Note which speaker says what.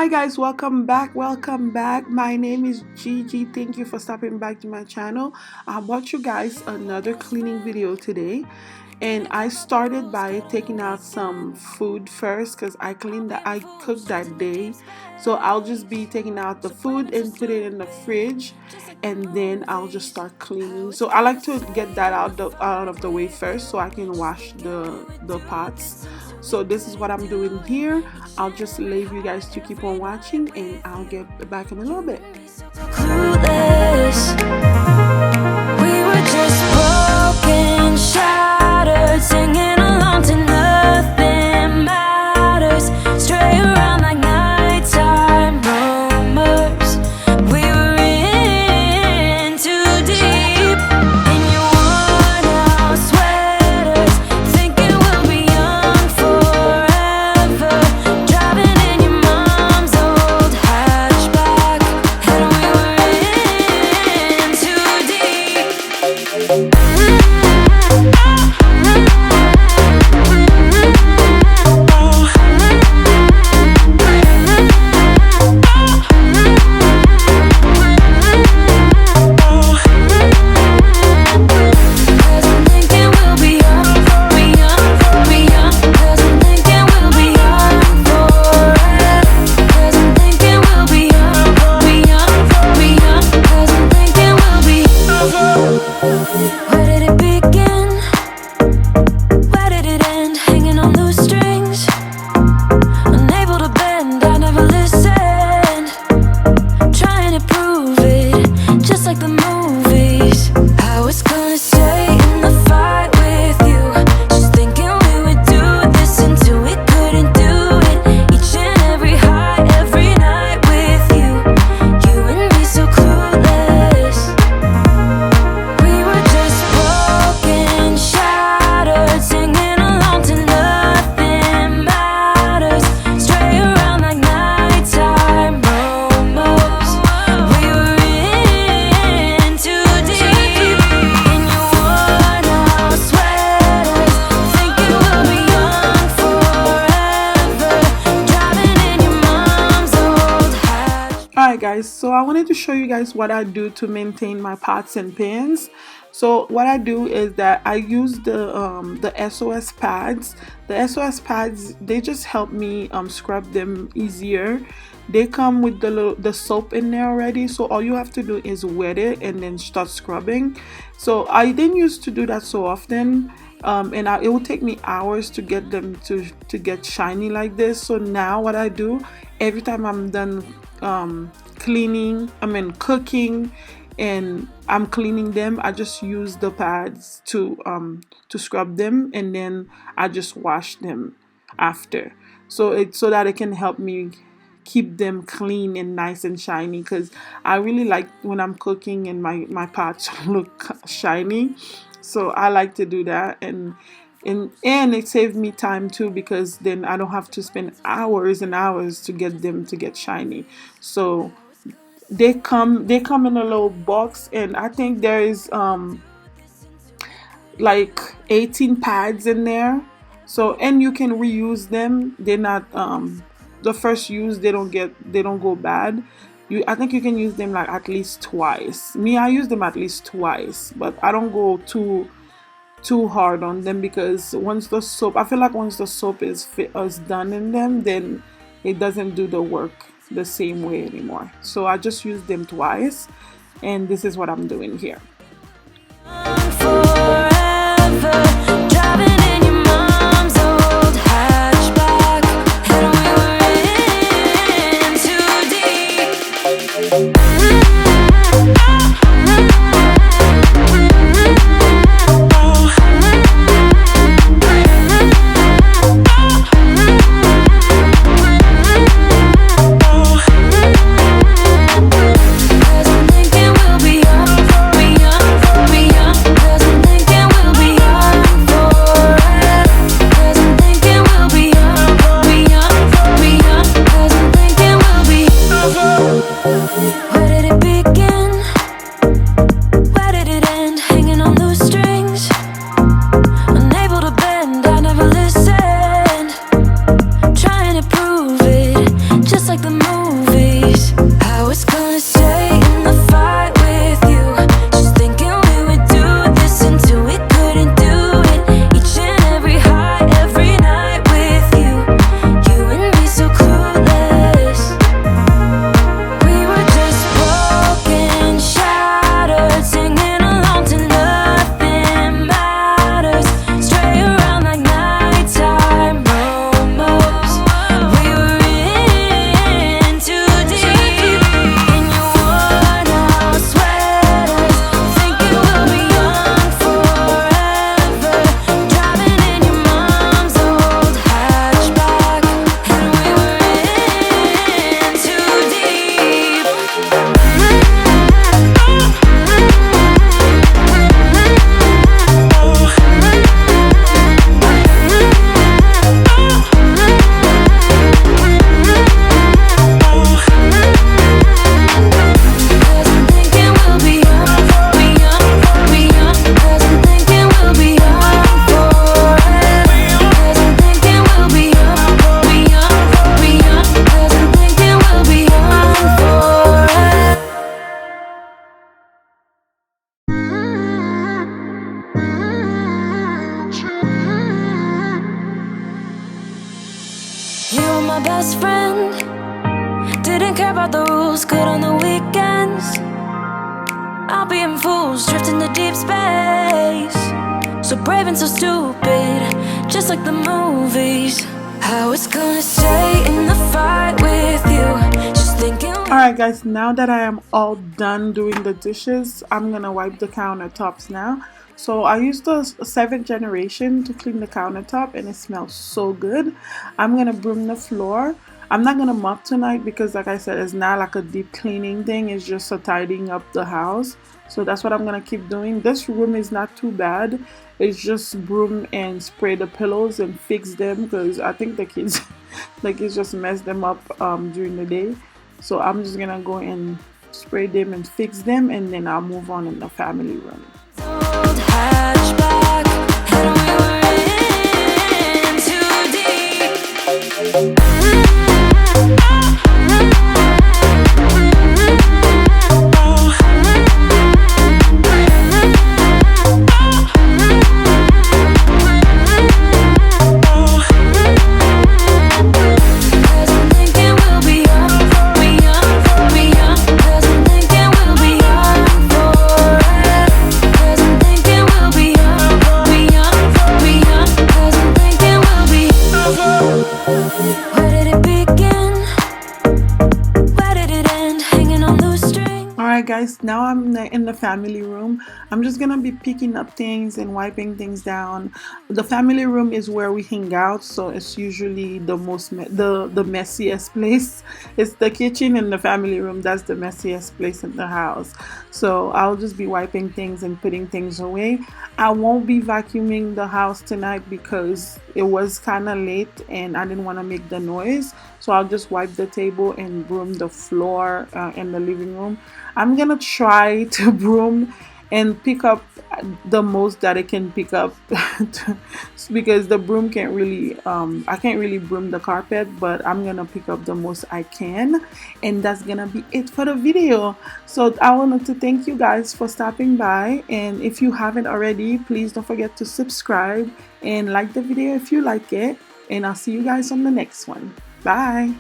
Speaker 1: guys, welcome back. Welcome back. My name is Gigi. Thank you for stopping back to my channel. I brought you guys another cleaning video today, and I started by taking out some food first because I cooked that day. So I'll just be taking out the food and put it in the fridge, and then I'll just start cleaning. So I like to get that out of the way first so I can wash the pots. So this is what I'm doing here. I'll just leave you guys to keep on watching, and I'll get back in a little bit.
Speaker 2: Clueless. We were just broken, shattered, singing along to nothing matters. Stray around like nighttime rumors. We were in too deep in your worn out sweaters, thinking we'll be young forever. Driving in your mom's old hatchback, and we were in too deep. Where did it begin? Where did it end? Hanging on loose strings, unable to bend. I never listened, trying to prove it, just like the movies. I was gonna stay in the fight with you, just thinking we would do this until we couldn't do it. Each and every high, every night with you, you and me so clueless. We were just broken, shattered, singing along to nothing matters. Stray around like nighttime rumors. We were in too deep in your worn out sweaters, thinking we'll be young forever. Driving in your mom's old hatch.
Speaker 1: Alright guys, so I wanted to show you guys what I do to maintain my pots and pans. So what I do is that I use the SOS pads. The SOS pads, they just help me scrub them easier. They come with the soap in there already, so all you have to do is wet it and then start scrubbing. So I didn't used to do that so often, it will take me hours to get them to get shiny like this. So now what I do, every time I'm done cooking and I'm cleaning them, I just use the pads to scrub them, and then I just wash them after, so that it can help me keep them clean and nice and shiny, because I really like when I'm cooking and my pots look shiny. So I like to do that, and it saves me time too, because then I don't have to spend hours and hours to get them to get shiny. So they come in a little box, and I think there is like 18 pads in there. So, and you can reuse them. They're not the first use, they don't go bad. I think you can use them like at least twice. I use them at least twice, but I don't go too hard on them, because I feel like once the soap is done in them, then it doesn't do the work the same way anymore. So I just use them twice, and this is what I'm doing here.
Speaker 2: Forever, driving in your mom's old hatchback, and we were in too deep. Where did it begin? Where did it end? Hanging on loose strings, unable to bend. I never listened, trying to prove it, just like the moon. best friend. Didn't care about the rules, good on the weekends. I'll be in fools, drifting to deep space. So brave and so stupid, just like the movies. How it's gonna stay in the fight with you. Just thinking.
Speaker 1: Alright guys, now that I am all done doing the dishes, I'm gonna wipe the countertops now. So I used the 7th generation to clean the countertop and it smells so good. I'm gonna broom the floor. I'm not gonna mop tonight because like I said, it's not like a deep cleaning thing, it's just a tidying up the house. So that's what I'm gonna keep doing. This room is not too bad. It's just broom and spray the pillows and fix them because I think the kids just messed them up during the day. So I'm just gonna go and spray them and fix them, and then I'll move on in the family room.
Speaker 2: Old hatchback, and we were in too deep.
Speaker 1: Guys, now I'm in the family room. I'm just gonna be picking up things and wiping things down. The family room is where we hang out, so it's usually the the messiest place. It's the kitchen and the family room, that's the messiest place in the house. So I'll just be wiping things and putting things away. I won't be vacuuming the house tonight because it was kind of late and I didn't want to make the noise. So I'll just wipe the table and broom the floor in the living room. I'm gonna try to broom and pick up the most that it can pick up because the broom can't really I can't really broom the carpet, but I'm gonna pick up the most I can, and that's gonna be it for the video. So I wanted to thank you guys for stopping by, and if you haven't already, please don't forget to subscribe and like the video if you like it, and I'll see you guys on the next one. Bye.